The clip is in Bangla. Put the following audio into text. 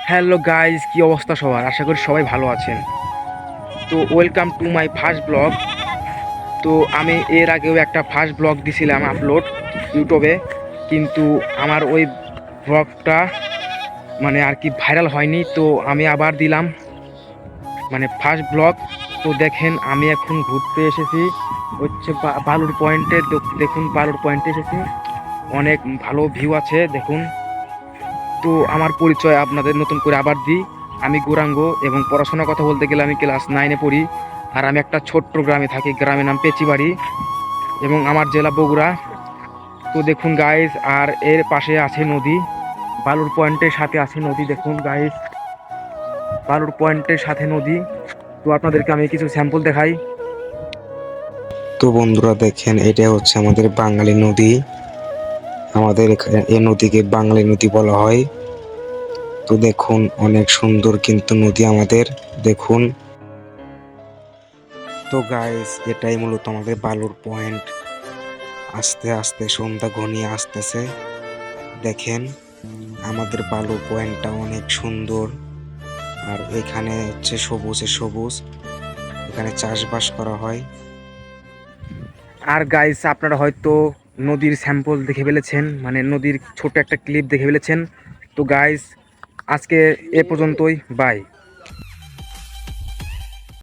হ্যালো গাইজ, কি অবস্থা সবার? আশা করি সবাই ভালো আছেন। তো welcome to my first blog. তো আমি এর আগেও একটা ফার্স্ট ব্লগ দিছিলাম আপলোড ইউটিউবে, কিন্তু আমার ওই ব্লগটা মানে আর কি ভাইরাল হয়নি। তো আমি আবার দিলাম মানে ফার্স্ট ব্লগ। তো দেখেন আমি এখন ঘুরতে এসেছি হচ্ছে বালুর পয়েন্টে। দেখুন বালুর পয়েন্টে এসেছি, অনেক ভালো ভিউ আছে দেখুন। তো আমার পরিচয় আপনাদের নতুন করে আবার দিই। আমি গৌরাঙ্গ এবং পড়াশোনার কথা বলতে গেলে আমি ক্লাস 9-এ পড়ি। আর আমি একটা ছোট্ট গ্রামে থাকি, গ্রামের নাম পেচিবাড়ি এবং আমার জেলা বগুড়া। তো দেখুন গাইজ, আর এর পাশে আছে নদী, বালুর পয়েন্টের সাথে আছে নদী। দেখুন গাইজ, বালুর পয়েন্টের সাথে নদী। তো আপনাদেরকে আমি কিছু স্যাম্পল দেখাই। তো বন্ধুরা দেখেন, এটা হচ্ছে আমাদের বাঙালি নদী। আমাদের এই নদীকে বাঙালি নদী বলা হয়। তো দেখুন অনেক সুন্দর কিন্তু নদী আমাদের, দেখুন। তো গাইস, এটাই মূলত আমাদের বালুর পয়েন্ট। আস্তে আস্তে সন্ধ্যা ঘনিয়ে আসতেছে। দেখেন আমাদের বালুর পয়েন্টটা অনেক সুন্দর। আর এখানে হচ্ছে সবুজে সবুজ, এখানে চাষবাস করা হয়। আর গাইজ, আপনারা হয়তো নদীর স্যাম্পল দেখে ফেলেছেন, মানে নদীর ছোট একটা ক্লিপ দেখে ফেলেছেন। তো গাইজ, আজকে এ পর্যন্তই, বাই।